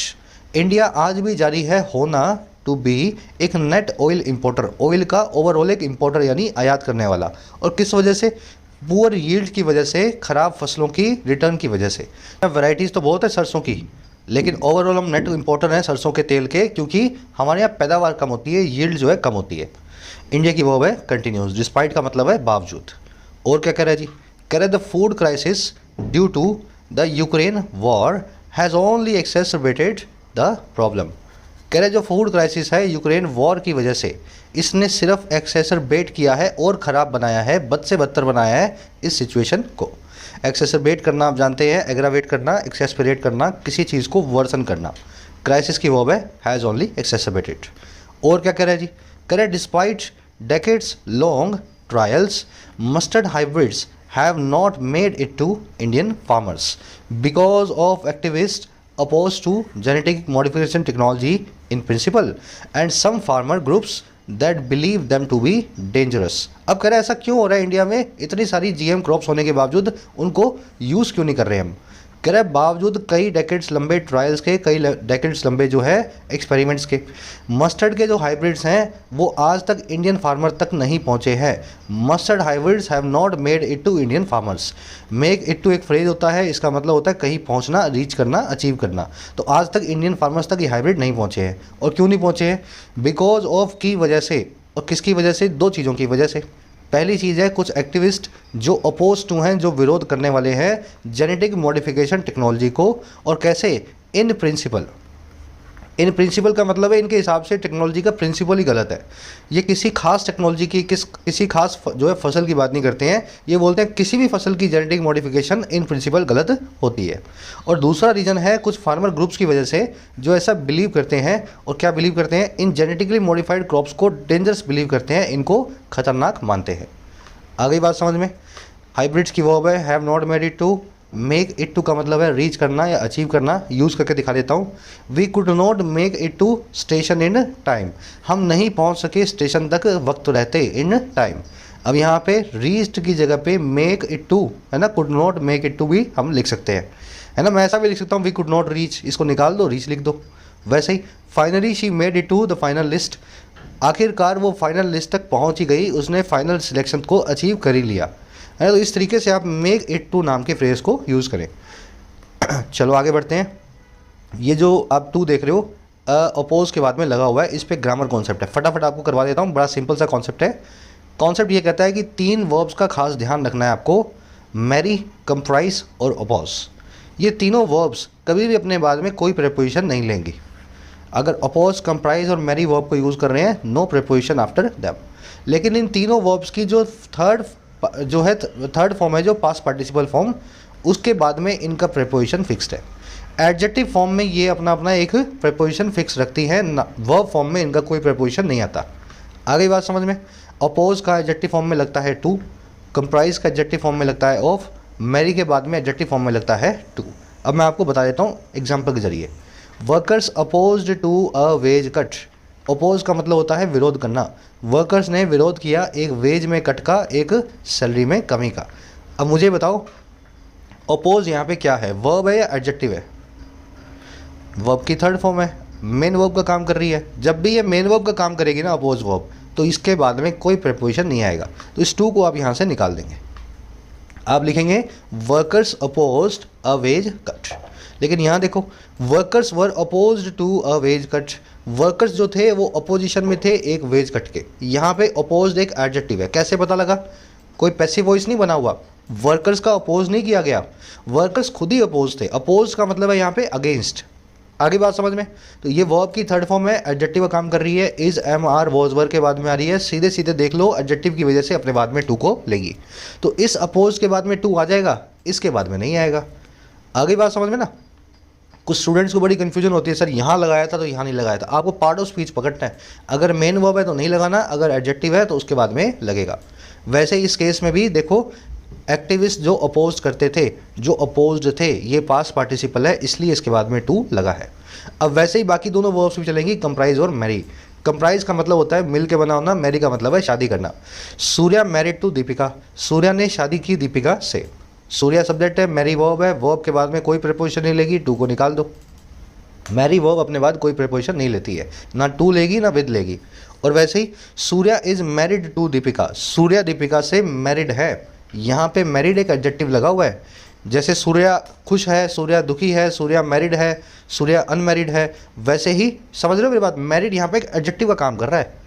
इंडिया आज भी जारी है होना, टू बी एक नेट ऑयल इंपोर्टर, ऑयल का ओवरऑल एक इंपोर्टर यानी आयात करने वाला। और किस वजह से, पुअर यील्ड की वजह से, ख़राब फसलों की रिटर्न की वजह से। वैरायटीज़ तो बहुत है सरसों की, लेकिन ओवरऑल हम नेट इम्पोर्टर हैं सरसों के तेल के, क्योंकि हमारे यहाँ पैदावार कम होती है, यील्ड जो है कम होती है। इंडिया की वर्ब है कंटिन्यूस, डिस्पाइट का मतलब है बावजूद। और क्या कह रहा है जी, कह रहा है the food crisis due to the Ukraine war has only exacerbated the problem. कह रहे जो फूड क्राइसिस है यूक्रेन वॉर की वजह से, इसने सिर्फ एक्सेसरबेट किया है और ख़राब बनाया है, बद से बदतर बनाया है इस सिचुएशन को। एक्सेसरबेट करना आप जानते हैं, एग्रावेट करना, एक्सेसपरेट करना, किसी चीज़ को वर्सन करना। क्राइसिस की वर्ब है हैज़ ओनली एक्सेसरबेटेड। और क्या कह रहा है जी, कह रहा है despite decades long trials mustard hybrids have not made it to Indian farmers because of activists opposed to genetic modification technology in principle and some farmer groups that believe them to be dangerous। अब कह रहे हैं ऐसा क्यों हो रहा है India में, इतनी सारी जीएम क्रॉप्स होने के बावजूद उनको यूज़ क्यों नहीं कर रहे हम। कह रहे हैं बावजूद कई डेकेड्स लंबे ट्रायल्स के, कई डेकेड्स लंबे जो है एक्सपेरिमेंट्स के, मस्टर्ड के जो हाइब्रिड्स हैं वो आज तक इंडियन फार्मर तक नहीं पहुंचे हैं। Mustard hybrids have not made it to Indian farmers. Make it to एक फ्रेज होता है, इसका मतलब होता है कहीं पहुंचना, रीच करना, अचीव करना। तो आज तक इंडियन फार्मर्स तक ये हाइब्रिड नहीं पहुंचे हैं। और क्यों नहीं पहुंचे हैं, बिकॉज ऑफ की वजह से। और किसकी वजह से, दो चीज़ों की वजह से। पहली चीज़ है कुछ एक्टिविस्ट जो अपोज टू हैं, जो विरोध करने वाले हैं जेनेटिक मॉडिफिकेशन टेक्नोलॉजी को। और कैसे, इन प्रिंसिपल। इन प्रिंसिपल का मतलब है इनके हिसाब से टेक्नोलॉजी का प्रिंसिपल ही गलत है। ये किसी खास टेक्नोलॉजी की किसी खास जो है फसल की बात नहीं करते हैं, ये बोलते हैं किसी भी फसल की जेनेटिक मॉडिफिकेशन इन प्रिंसिपल गलत होती है। और दूसरा रीज़न है कुछ फार्मर ग्रुप्स की वजह से जो ऐसा बिलीव करते हैं। और क्या बिलीव करते हैं, इन जेनेटिकली मॉडिफाइड क्रॉप्स को डेंजरस बिलीव करते हैं, इनको खतरनाक मानते हैं। आ गई बात समझ में। हाइब्रिड्स की वर्ब है have not made it to. Make it to का मतलब है रीच करना या अचीव करना। यूज़ करके दिखा देता हूँ। We could not make it to station in time. हम नहीं पहुँच सके स्टेशन तक वक्त रहते, इन टाइम। अब यहाँ पे रीच्ड की जगह पे मेक इट टू है ना, could not make it to भी हम लिख सकते हैं, है ना। मैं ऐसा भी लिख सकता हूँ वी कुड नॉट रीच, इसको निकाल दो, रीच लिख दो। वैसे ही finally she made it to the final list. आखिरकार वो फाइनल लिस्ट तक पहुँच ही गई, उसने फाइनल सिलेक्शन को अचीव कर ही लिया, है। तो इस तरीके से आप मेक इट टू नाम के फ्रेज़ को यूज़ करें। चलो आगे बढ़ते हैं। ये जो आप टू देख रहे हो अपोज के बाद में लगा हुआ है, इस पे ग्रामर कॉन्सेप्ट है, फटाफट आपको करवा देता हूँ। बड़ा सिंपल सा कॉन्सेप्ट है। कॉन्सेप्ट ये कहता है कि तीन वर्ब्स का खास ध्यान रखना है आपको, मैरी, कंप्राइज और अपोज। ये तीनों वर्ब्स कभी भी अपने बाद में कोई प्रेपोजिशन नहीं लेंगी। अगर अपोज, कंप्राइज और मैरी वर्ब को यूज़ कर रहे हैं, नो प्रेपोजिशन आफ्टर दैम। लेकिन इन तीनों वर्ब्स की जो थर्ड फॉर्म है, जो पास्ट पार्टिसिपल फॉर्म, उसके बाद में इनका प्रेपोजिशन फिक्स्ड है। एडजेक्टिव फॉर्म में ये अपना अपना एक प्रेपोजिशन फिक्स रखती है, वर्ब फॉर्म में इनका कोई प्रेपोजिशन नहीं आता। आ गई बात समझ में। अपोज का एडजेक्टिव फॉर्म में लगता है टू, कंप्राइज का एडजेक्टिव फॉर्म में लगता है ऑफ, मैरी के बाद में एडजेक्टिव फॉर्म में लगता है टू। अब मैं आपको बता देता हूँ एग्जाम्पल के जरिए। Workers opposed to a wage cut. Oppose का मतलब होता है विरोध करना। वर्कर्स ने विरोध किया एक वेज में कट का, एक सैलरी में कमी का। अब मुझे बताओ अपोज यहाँ पे क्या है, वर्ब है या एडजेक्टिव है। वर्ब की थर्ड फॉर्म है, मेन वर्ब का काम कर रही है। जब भी ये मेन वर्ब का काम करेगी ना अपोज वर्ब, तो इसके बाद में कोई प्रेपोजिशन नहीं आएगा। तो इस टू को आप यहाँ से निकाल देंगे। आप लिखेंगे workers opposed a wage cut. लेकिन यहाँ देखो, workers were opposed to a wage cut. Workers जो थे वो अपोजिशन में थे एक वेज कट के। यहाँ पे अपोज्ड एक एडजेक्टिव है। कैसे पता लगा, कोई पैसिव वॉइस नहीं बना हुआ, वर्कर्स का अपोज नहीं किया गया, वर्कर्स खुद ही अपोज थे। अपोज का मतलब है यहाँ पे अगेंस्ट। आगे बात समझ में। तो ये वर्ब की थर्ड फॉर्म है, एडजेक्टिव का काम कर रही है, इज, एम, आर, वॉज, वर के बाद में आ रही है। सीधे सीधे देख लो, एडजेक्टिव की वजह से अपने बाद में टू को लेगी। तो इस अपोज के बाद में टू आ जाएगा, इसके बाद में नहीं आएगा। आगे बात समझ में ना। कुछ स्टूडेंट्स को बड़ी कन्फ्यूजन होती है, सर यहाँ लगाया था तो यहाँ नहीं लगाया था। आपको पार्ट ऑफ स्पीच पकड़ना है। अगर मेन वर्ब है तो नहीं लगाना, अगर एडजेक्टिव है तो उसके बाद में लगेगा। वैसे इस केस में भी देखो, एक्टिविस्ट जो अपोज करते थे, जो अपोज्ड थे, ये पास्ट पार्टिसिपल है, इसलिए इसके बाद में टू लगा है। अब वैसे ही बाकी दोनों वर्ब्स भी चलेंगी, कंप्राइज और मैरी। कंप्राइज का मतलब होता है मिल के बना होना, मैरी का मतलब है शादी करना। Surya married to Deepika. सूर्या ने शादी की दीपिका से। सूर्या सब्जेक्ट है, मैरी वर्ब है, वर्ब के बाद में कोई प्रेपोजिशन नहीं लेगी, टू को निकाल दो। मैरी वर्ब अपने बाद कोई प्रेपोजिशन नहीं लेती है, ना टू लेगी ना विद लेगी। और वैसे ही Surya is married to Deepika. Surya Deepika से मैरिड है। यहाँ पे मैरिड एक एडजेक्टिव लगा हुआ है, जैसे सूर्या खुश है, सूर्या दुखी है, सूर्या मैरिड है, सूर्या अनमैरिड है, वैसे ही समझ रहे हो मेरी बात, मैरिड यहाँ पे एक एडजेक्टिव का काम कर रहा है।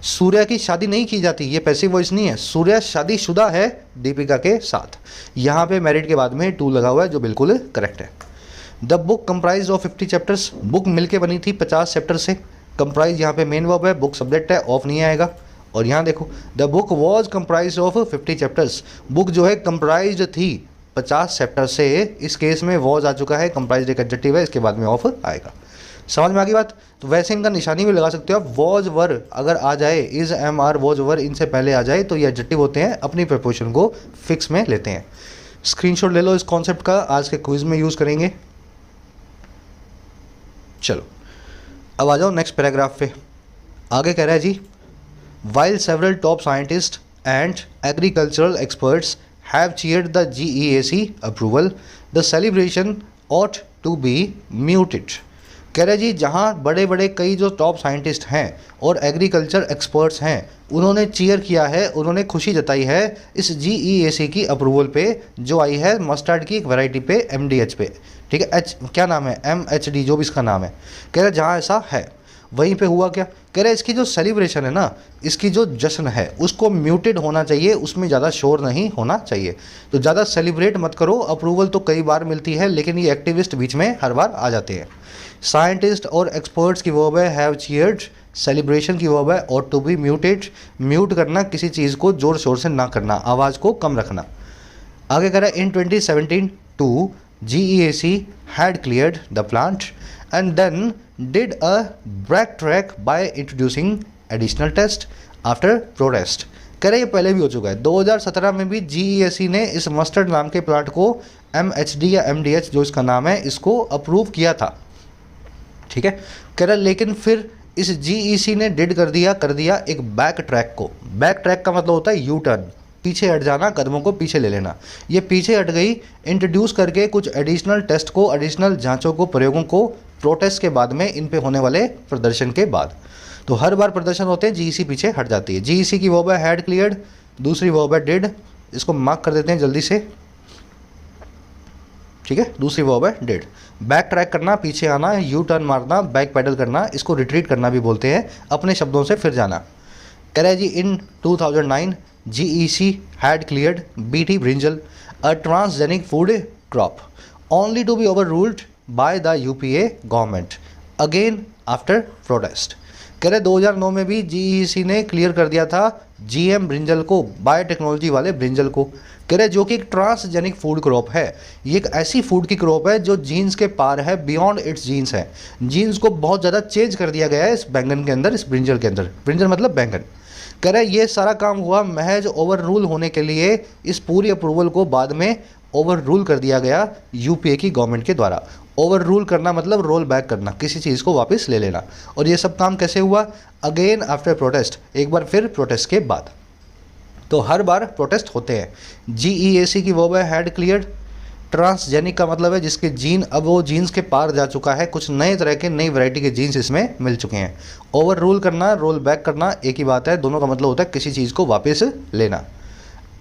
सूर्या की शादी नहीं की जाती, ये पैसिव वॉइस नहीं है, सूर्या शादीशुदा है दीपिका के साथ। यहाँ पे मैरिड के बाद में टू लगा हुआ है जो बिल्कुल करेक्ट है। The book comprise of 50 chapters, book मिलके बनी थी 50 चैप्टर से। कंप्राइज यहाँ पे मेन वर्ब है, बुक सब्जेक्ट है, ऑफ नहीं आएगा। और यहाँ देखो the book was comprise of 50 chapters, book जो है कंप्राइज थी 50 चैप्टर से, इस केस में वॉज आ चुका है, कंप्राइज एक एडजेक्टिव है, इसके बाद में ऑफ आएगा। समझ में आ गई बात। तो वैसे इनका निशानी भी लगा सकते हो आप, वॉज वर अगर आ जाए, is am are was were इनसे पहले आ जाए तो ये एडजेक्टिव होते हैं, अपनी प्रपोजिशन को फिक्स में लेते हैं। स्क्रीनशॉट ले लो इस कॉन्सेप्ट का, आज के क्विज में यूज़ करेंगे। चलो अब आ जाओ नेक्स्ट पैराग्राफ पे। आगे कह रहा है जी, while several top scientist and agricultural experts have cheered the GEAC approval, the celebration ought to be muted. कह रहे जी जहाँ बड़े बड़े कई जो टॉप साइंटिस्ट हैं और एग्रीकल्चर एक्सपर्ट्स हैं, उन्होंने चीयर किया है, उन्होंने खुशी जताई है इस GEAC की अप्रूवल पे जो आई है मस्टर्ड की एक वैरायटी पे, MDH पे, ठीक है, क्या नाम है, MHD जो भी इसका नाम है। कह रहे जहाँ ऐसा है वहीं पे हुआ क्या, कह रहे इसकी जो सेलिब्रेशन है ना, इसकी जो जश्न है उसको म्यूटेड होना चाहिए, उसमें ज़्यादा शोर नहीं होना चाहिए। तो ज़्यादा सेलिब्रेट मत करो, अप्रूवल तो कई बार मिलती है लेकिन ये एक्टिविस्ट बीच में हर बार आ जाते हैं। साइंटिस्ट और एक्सपर्ट्स की वर्ब है हैव चीयर्ड, सेलिब्रेशन की वर्ब है ought to be muted, mute करना किसी चीज़ को ज़ोर शोर से ना करना, आवाज़ को कम रखना। आगे कह रहा है इन 2017 to GEAC had cleared the plant and then did a backtrack by introducing additional test after protest। कह रहे ये पहले भी हो चुका है, 2017 में भी GEAC ने इस मस्टर्ड नाम के प्लांट को MHD या MDH जो इसका नाम है इसको अप्रूव किया था, ठीक है। कह रहा लेकिन फिर इस GEC ने डिड कर दिया एक बैक ट्रैक को। बैक ट्रैक का मतलब होता है यू टर्न, पीछे हट जाना, कदमों को पीछे ले लेना। ये पीछे हट गई इंट्रोड्यूस करके कुछ एडिशनल टेस्ट को, एडिशनल जांचों को, प्रयोगों को, प्रोटेस्ट के बाद में, इन पे होने वाले प्रदर्शन के बाद। तो हर बार प्रदर्शन होते हैं GEC पीछे हट जाती है। GEC की वर्ब है हैड क्लियर्ड, दूसरी वर्ब है डिड, इसको मार्क कर देते हैं जल्दी से, ठीक है। दूसरी वर्ब है डिड। बैक ट्रैक करना, पीछे आना, यू टर्न मारना, बैक पैडल करना, इसको रिट्रीट करना भी बोलते हैं, अपने शब्दों से फिर जाना। कह रहा है जी इन 2009 GEC had cleared BT brinjal, a transgenic food crop, only to be overruled by the UPA government again after protest। कह रहे 2009 में भी GEC ने क्लियर कर दिया था GM ब्रिंजल को, बायोटेक्नोलॉजी वाले ब्रिंजल को। कह रहे जो कि एक ट्रांसजेनिक फूड क्रॉप है, ये एक ऐसी फूड की क्रॉप है जो जीन्स के पार है, बियॉन्ड इट्स जीन्स है, जीन्स को बहुत ज़्यादा चेंज कर दिया गया है इस बैंगन के अंदर, इस ब्रिंजल के अंदर। ब्रिंजल मतलब बैंगन। कह रहे ये सारा काम हुआ महज ओवर रूल होने के लिए, इस पूरी अप्रूवल को बाद में ओवर रूल कर दिया गया UPA की गवर्नमेंट के द्वारा। ओवर रूल करना मतलब रोल बैक करना, किसी चीज़ को वापस ले लेना। और ये सब काम कैसे हुआ, अगेन आफ्टर प्रोटेस्ट, एक बार फिर प्रोटेस्ट के बाद। तो हर बार प्रोटेस्ट होते हैं। GEAC की वर्ब है हैड क्लियर्ड, ट्रांसजेनिक का मतलब है जिसके जीन अब वो जीन्स के पार जा चुका है, कुछ नए तरह के नई वैरायटी के जीन्स इसमें मिल चुके हैं। ओवर रूल करना, रोल बैक करना एक ही बात है, दोनों का मतलब होता है किसी चीज़ को वापस लेना।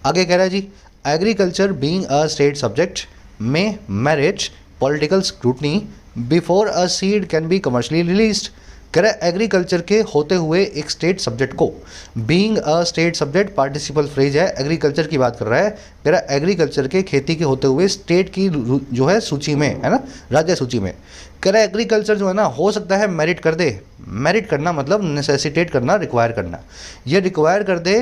आगे कह रहा है जी agriculture being a state subject में merit political scrutiny before a seed can be commercially released. कह रहा है एग्रीकल्चर के होते हुए एक स्टेट सब्जेक्ट को, being a state subject participle phrase है, एग्रीकल्चर की बात कर रहा है। कह रहा है एग्रीकल्चर के, खेती के होते हुए स्टेट की जो है सूची में है ना, राज्य सूची में। कह रहा है एग्रीकल्चर जो है ना हो सकता है मेरिट कर दे, मेरिट करना मतलब नेसेसिटेट करना, रिक्वायर करना, ये रिक्वायर कर दे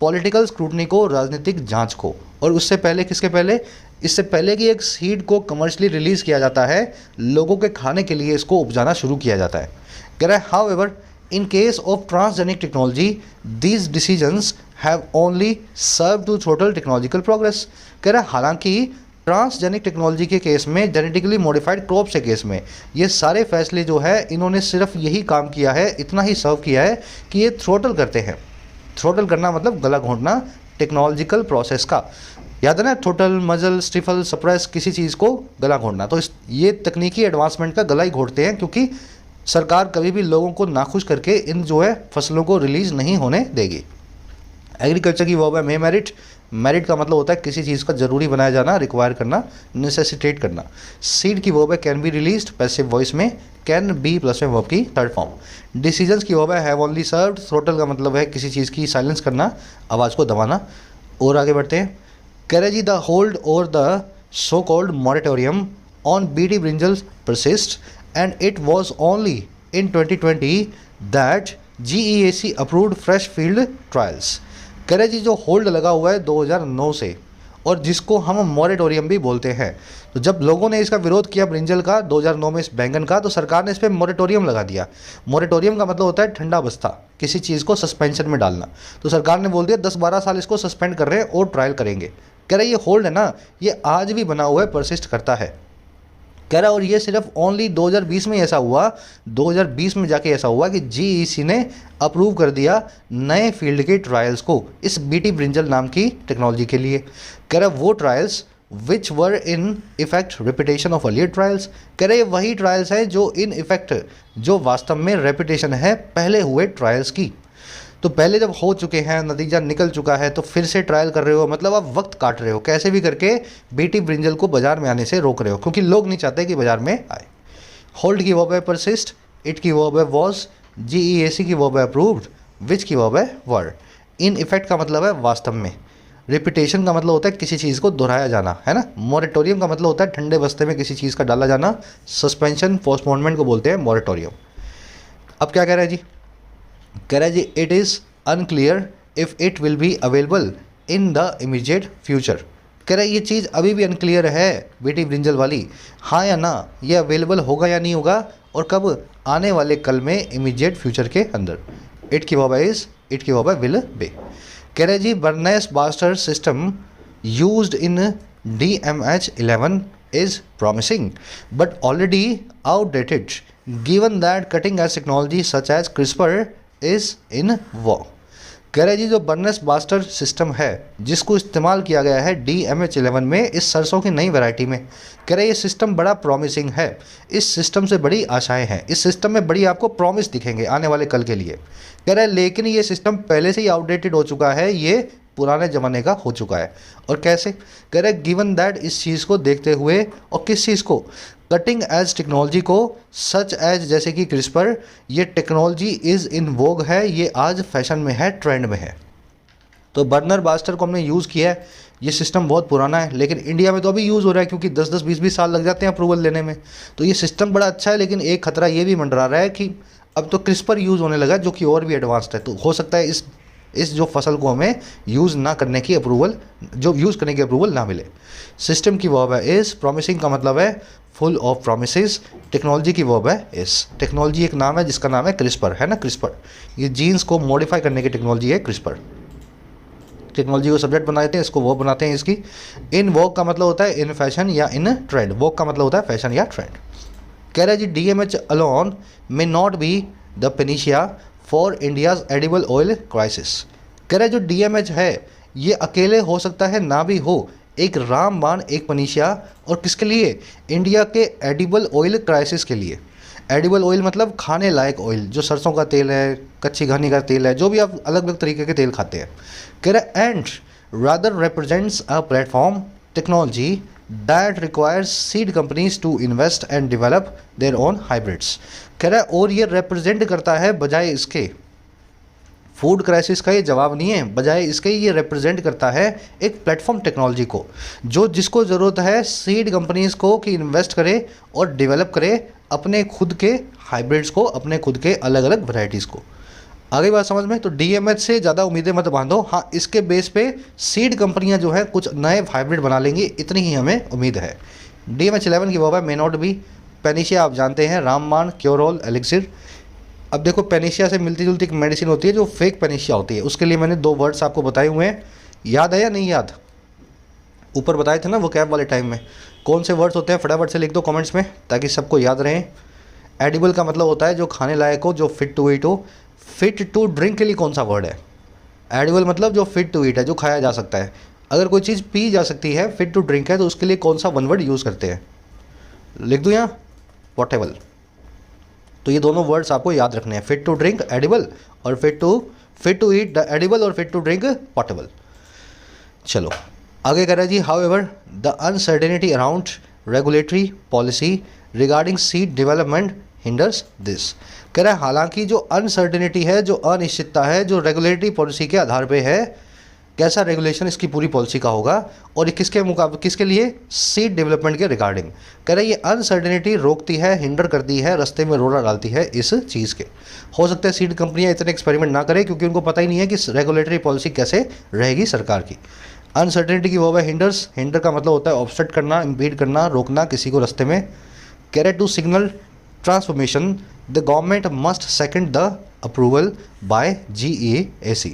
पॉलिटिकल स्क्रूटनी को, राजनीतिक जांच को। और उससे पहले किसके पहले, इससे पहले कि एक सीड को कमर्शियली रिलीज़ किया जाता है, लोगों के खाने के लिए इसको उपजाना शुरू किया जाता है। कह रहा है however in case of transgenic technology these decisions have only serve to throttle technological progress. कह रहा है हालांकि ट्रांसजेनिक टेक्नोलॉजी के केस में, जेनेटिकली मॉडिफाइड क्रॉप्स के केस में, ये सारे फैसले जो है इन्होंने सिर्फ यही काम किया है, इतना ही सर्व किया है कि ये थ्रोटल करते हैं। थ्रोटल करना मतलब गला घोंटना, टेक्नोलॉजिकल प्रोसेस का, याद है ना, थ्रोटल, मजल, स्टिफल, सप्रेस, किसी चीज़ को गला घोंटना। तो ये तकनीकी एडवांसमेंट का गला ही घोंटते हैं, क्योंकि सरकार कभी भी लोगों को नाखुश करके इन जो है फसलों को रिलीज़ नहीं होने देगी। एग्रीकल्चर की वर्ब है मे मेरिट, मेरिट का मतलब होता है किसी चीज़ का ज़रूरी बनाया जाना, रिक्वायर करना, नेसेसिटेट करना। सीड की वर्ब है can be released passive voice में, कैन बी प्लस में वर्ब की थर्ड फॉर्म। डिसीजंस की वर्ब है हैव ओनली सर्व्ड, थ्रोटल का मतलब है किसी चीज़ की साइलेंस करना, आवाज़ को दबाना। और आगे बढ़ते हैं। करेजी द होल्ड और the so called moratorium on BT brinjal persist and it was only in 2020 that GEAC approved fresh field trials. कह रहे जी जो होल्ड लगा हुआ है 2009 से और जिसको हम मॉरेटोरियम भी बोलते हैं, तो जब लोगों ने इसका विरोध किया ब्रिंजल का 2009 में, इस बैंगन का, तो सरकार ने इस पर मॉरेटोरियम लगा दिया। मॉरेटोरियम का मतलब होता है ठंडा बस्ता, किसी चीज़ को सस्पेंशन में डालना। तो सरकार ने बोल दिया 10-12 साल इसको सस्पेंड कर रहे हैं और ट्रायल करेंगे। कह रहे ये होल्ड है ना, ये आज भी बना हुआ है, परसिस्ट करता है। कह रहा और ये सिर्फ ओनली 2020 में ऐसा हुआ, 2020 में जाके ऐसा हुआ कि GEC ने अप्रूव कर दिया नए फील्ड के ट्रायल्स को इस बीटी ब्रिंजल नाम की टेक्नोलॉजी के लिए। कह रहा वो trials which were in effect reputation of earlier trials. कह रहे वही ट्रायल्स हैं जो इन इफेक्ट, जो वास्तव में रेपुटेशन है पहले हुए ट्रायल्स की। तो पहले जब हो चुके हैं, नतीजा निकल चुका है, तो फिर से ट्रायल कर रहे हो, मतलब आप वक्त काट रहे हो, कैसे भी करके बीटी ब्रिंजल को बाजार में आने से रोक रहे हो, क्योंकि लोग नहीं चाहते कि बाजार में आए। होल्ड की वर्ब है परसिस्ट, इट की वर्ब है वॉज, GEAC की वर्ब है अप्रूव्ड, विच की वर्ब है वर। इन इफेक्ट का मतलब है वास्तव में, रिपीटेशन का मतलब होता है किसी चीज़ को दोहराया जाना, है ना। मॉरेटोरियम का मतलब होता है ठंडे बस्ते में किसी चीज़ का डाला जाना, सस्पेंशन पोस्टपोनमेंट को बोलते हैं मॉरेटोरियम। अब क्या कह रहा है जी, कह रहा है जी it is unclear if it will be available in the immediate future. कह रहा है ये चीज़ अभी भी अनक्लियर है बीटी ब्रिंजल वाली, हाँ या ना, ये अवेलेबल होगा या नहीं होगा, और कब, आने वाले कल में, इमीडिएट फ्यूचर के अंदर। इट की वर्ब इज़, इट की वर्ब विल बी। कह रहे जी barnase barstar system used in DMH11 is promising but already outdated given that cutting edge technology such as CRISPR is in vogue। कह रहे जी जो बर्नेस बास्टर सिस्टम है जिसको इस्तेमाल किया गया है DMH11 में, इस सरसों की नई वैरायटी में, कह रहे ये सिस्टम बड़ा प्रॉमिसिंग है, इस सिस्टम से बड़ी आशाएं हैं, इस सिस्टम में बड़ी आपको प्रॉमिस दिखेंगे आने वाले कल के लिए। कह रहे लेकिन ये सिस्टम पहले से ही आउटडेटेड हो चुका है, ये पुराने ज़माने का हो चुका है। और कैसे, कह रहे गिवन दैट, इस चीज़ को देखते हुए, और किस चीज़ को, कटिंग एज टेक्नोलॉजी को, सच एज जैसे कि क्रिस्पर, ये टेक्नोलॉजी इज़ इन वोग है, ये आज फैशन में है, ट्रेंड में है। तो बर्नर बास्टर को हमने यूज़ किया है, ये सिस्टम बहुत पुराना है, लेकिन इंडिया में तो अभी यूज़ हो रहा है क्योंकि 10-10, 20-20 साल लग जाते हैं अप्रूवल लेने में। तो ये सिस्टम बड़ा अच्छा है, लेकिन एक खतरा ये भी मंडरा रहा है कि अब तो क्रिस्पर यूज़ होने लगा जो कि और भी एडवांस्ड है। तो हो सकता है इस जो फसल को हमें यूज़ ना करने की अप्रूवल, जो यूज़ करने की अप्रूवल ना मिले। सिस्टम की वर्ब है इज़, प्रॉमिसिंग का मतलब है फुल ऑफ प्रॉमिसेस, टेक्नोलॉजी की वर्ब है इज़। टेक्नोलॉजी एक नाम है जिसका नाम है क्रिस्पर, है ना, क्रिस्पर। ये जीन्स को मॉडिफाई करने की टेक्नोलॉजी है क्रिस्पर। टेक्नोलॉजी को सब्जेक्ट बना देते हैं, इसको वर्ब बनाते हैं इसकी। इन वोग का मतलब होता है इन फैशन या इन ट्रेंड, वोग का मतलब होता है फैशन या ट्रेंड। कह रहे जी DMH alone may not be the panacea for India's edible oil crisis. कह रहे जो DMH है ये अकेले हो सकता है ना भी हो, एक रामबाण, एक पनीशिया, और किसके लिए, इंडिया के एडिबल ऑयल क्राइसिस के लिए। एडिबल ऑयल मतलब खाने लायक ऑयल, जो सरसों का तेल है, कच्ची घानी का तेल है, जो भी आप अलग अलग तरीके के तेल खाते हैं। कह रहे and rather represents a platform technology that requires seed companies to invest and develop their own hybrids। कह रहा है और ये represent करता है, बजाय इसके, फूड क्राइसिस का ये जवाब नहीं है, बजाय इसके ये रिप्रेजेंट करता है एक प्लेटफॉर्म टेक्नोलॉजी को, जो जिसको ज़रूरत है सीड कंपनीज़ को कि इन्वेस्ट करे और डेवलप करे अपने खुद के हाइब्रिड्स को, अपने खुद के अलग अलग वैरायटीज़ को। आगे बात समझ में। तो DMH से ज़्यादा उम्मीदें मत बांधो, हाँ इसके बेस पे सीड कंपनियां जो है कुछ नए हाइब्रिड बना लेंगी, इतनी ही हमें उम्मीद है। DMH11 की वर्ब है मे नॉट बी। पेनिशिया आप जानते हैं, रामबाण, क्योरोल, एलिक्सिर। अब देखो पेनिशिया से मिलती जुलती एक मेडिसिन होती है जो फेक पेनिशिया होती है, उसके लिए मैंने 2 वर्ड्स आपको बताए हुए हैं, याद है या नहीं याद, ऊपर बताए थे ना वो कैब वाले टाइम में। कौन से वर्ड्स होते हैं फटाफट से लिख दो कमेंट्स में ताकि सबको याद रहें। एडिबल का मतलब होता है जो खाने लायक हो, जो फिट टू ईट हो। फिट टू ड्रिंक के लिए कौन सा वर्ड है, एडिबल मतलब जो फिट टू ईट है, जो खाया जा सकता है। अगर कोई चीज़ पी जा सकती है, फिट टू ड्रिंक है, तो उसके लिए कौन सा 1 वर्ड यूज़ करते हैं, लिख दूँ यहाँ, पोर्टेबल। तो ये दोनों वर्ड्स आपको याद रखने हैं, फिट टू ड्रिंक एडिबल और fit to eat the edible और फिट टू ड्रिंक पोर्टेबल। चलो आगे कह रहा है जी, however the uncertainty around regulatory policy regarding seed development hinders this. कह रहा है हालांकि जो अनसर्टेनिटी है, जो अनिश्चितता है, जो रेगुलेटरी पॉलिसी के आधार पे है, कैसा रेगुलेशन इसकी पूरी पॉलिसी का होगा और ये किसके मुकाबले, किसके लिए, सीड डेवलपमेंट के रिगार्डिंग। कह रहे ये अनसर्टेनिटी रोकती है, हिंडर करती है, रास्ते में रोड़ा डालती है इस चीज़ के। हो सकता है सीड कंपनियां इतने एक्सपेरिमेंट ना करें क्योंकि उनको पता ही नहीं है कि रेगुलेटरी पॉलिसी कैसे रहेगी सरकार की। अनसर्टेनिटी की वो है हिंडर्स, हिंडर का मतलब होता है ऑब्स्ट्रक्ट करना, इम्पीड करना, रोकना किसी को रास्ते में। कह रहे to signal transformation the government must second the approval by GEAC।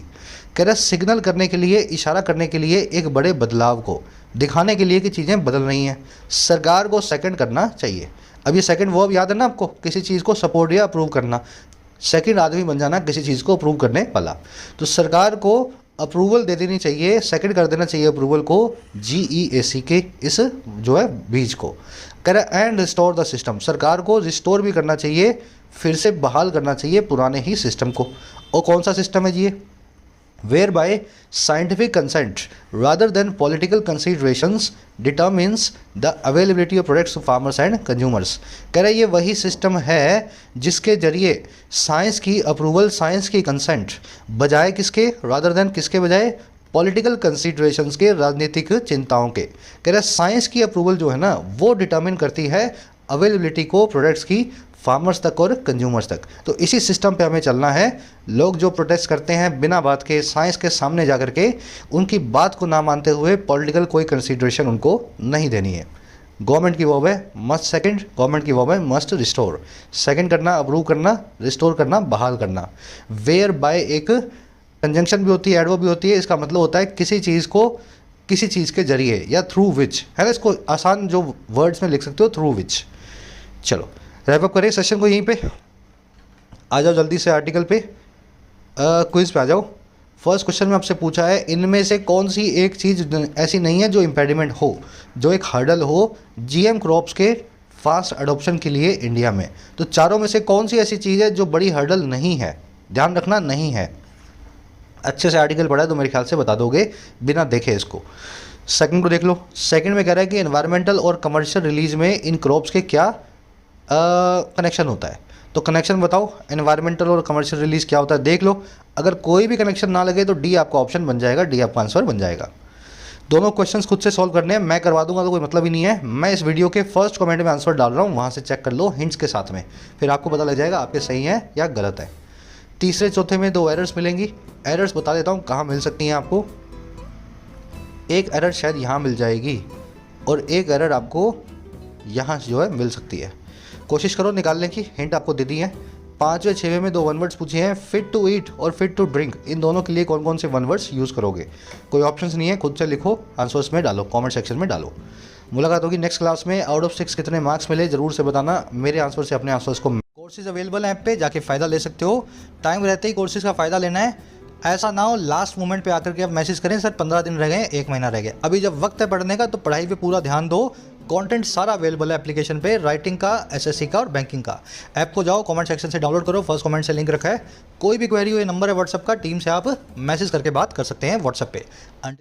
कह रहा सिग्नल करने के लिए, इशारा करने के लिए, एक बड़े बदलाव को दिखाने के लिए कि चीज़ें बदल रही हैं, सरकार को सेकंड करना चाहिए। अब ये सेकंड वर्ब याद है ना आपको, किसी चीज़ को सपोर्ट या अप्रूव करना, सेकंड आदमी बन जाना किसी चीज़ को अप्रूव करने वाला। तो सरकार को अप्रूवल दे देनी चाहिए, सेकंड कर देना चाहिए अप्रूवल को GEAC के इस जो है बीज को। कह रहा एंड रिस्टोर द सिस्टम, सरकार को रिस्टोर भी करना चाहिए, फिर से बहाल करना चाहिए पुराने ही सिस्टम को। और कौन सा सिस्टम है जी ये, whereby scientific consent rather than political considerations determines the availability of products to farmers and consumers। कह रहे ये वही सिस्टम है जिसके जरिए साइंस की अप्रूवल, साइंस की कंसेंट बजाय किसके, रादर देन किसके बजाय, पॉलिटिकल कंसिडरेशंस के, राजनीतिक चिंताओं के। कह रहे साइंस की अप्रूवल जो है ना वो डिटर्मिन करती है अवेलेबिलिटी को प्रोडक्ट्स की फार्मर्स तक और कंज्यूमर्स तक। तो इसी सिस्टम पे हमें चलना है। लोग जो प्रोटेस्ट करते हैं बिना बात के, साइंस के सामने जा कर के उनकी बात को ना मानते हुए पॉलिटिकल कोई कंसीडरेशन उनको नहीं देनी है। गवर्नमेंट की वर्ब है मस्ट सेकंड, गवर्नमेंट की वर्ब है मस्ट रिस्टोर। सेकंड करना, अप्रूव करना, रिस्टोर करना, बहाल करना। वेयर बाय एक कंजंक्शन भी होती है, एडवर्ब भी होती है, इसका मतलब होता है किसी चीज़ को किसी चीज़ के जरिए या थ्रू विच, है ना। इसको आसान जो वर्ड्स में लिख सकते हो, थ्रू विच। चलो रैप अप करें सेशन को यहीं पे। आ जाओ जल्दी से आर्टिकल पे, क्विज पे आ जाओ। फर्स्ट क्वेश्चन में आपसे पूछा है इनमें से कौन सी एक चीज़ ऐसी नहीं है जो इम्पेडिमेंट हो, जो एक हर्डल हो GM क्रॉप्स के फास्ट अडोप्शन के लिए इंडिया में। तो चारों में से कौन सी ऐसी चीज़ है जो बड़ी हर्डल नहीं है, ध्यान रखना नहीं है। अच्छे से आर्टिकल पढ़ा है तो मेरे ख्याल से बता दोगे बिना देखे इसको। सेकंड को देख लो। सेकंड में कह रहा है कि एनवायरमेंटल और कमर्शियल रिलीज में इन क्रॉप्स के क्या कनेक्शन होता है। तो कनेक्शन बताओ, एनवायरमेंटल और कमर्शियल रिलीज क्या होता है देख लो। अगर कोई भी कनेक्शन ना लगे तो डी आपका ऑप्शन बन जाएगा, डी आपका आंसर बन जाएगा। दोनों क्वेश्चंस खुद से सॉल्व करने हैं, मैं करवा दूंगा तो कोई मतलब ही नहीं है। मैं इस वीडियो के फर्स्ट कमेंट में आंसर डाल रहा हूँ, वहाँ से चेक कर लो हिंट्स के साथ में, फिर आपको पता लग जाएगा आपके सही हैं या गलत है। तीसरे चौथे में 2 एरर्स मिलेंगी। एरर्स बता देता हूँ कहाँ मिल सकती हैं आपको। एक एरर शायद यहाँ मिल जाएगी और एक एरर आपको यहाँ जो है मिल सकती है। कोशिश करो निकालने की, हिंट आपको दे दी है। 5वें 6वें में 2 वन वर्ड्स पूछे हैं, फिट टू ईट और फिट टू ड्रिंक। इन दोनों के लिए कौन कौन से वन वर्ड्स यूज़ करोगे। कोई ऑप्शंस नहीं है, खुद से लिखो, आंसर्स में डालो, कमेंट सेक्शन में डालो। मुलाकात होगी नेक्स्ट क्लास में। आउट ऑफ 6 कितने मार्क्स मिले ज़रूर से बताना। मेरे आंसर से अपने आंसर्स को, कोर्सेज अवेलेबल हैं ऐप पे, जाके फ़ायदा ले सकते हो। टाइम रहते ही कोर्सेज का फ़ायदा लेना है। ऐसा ना हो लास्ट मोमेंट पे आकर के आप मैसेज करें सर 15 दिन रह गए, 1 महीना रह गया। अभी जब वक्त है पढ़ने का तो पढ़ाई पे पूरा ध्यान दो। कंटेंट सारा अवेलेबल है एप्लीकेशन पे, राइटिंग का, SSC का और बैंकिंग का। ऐप को जाओ, कमेंट सेक्शन से डाउनलोड करो, फर्स्ट कमेंट से लिंक रखा है। कोई भी क्वेरी हो, ये नंबर है व्हाट्सएप का, टीम से आप मैसेज करके बात कर सकते हैं व्हाट्सएप पे।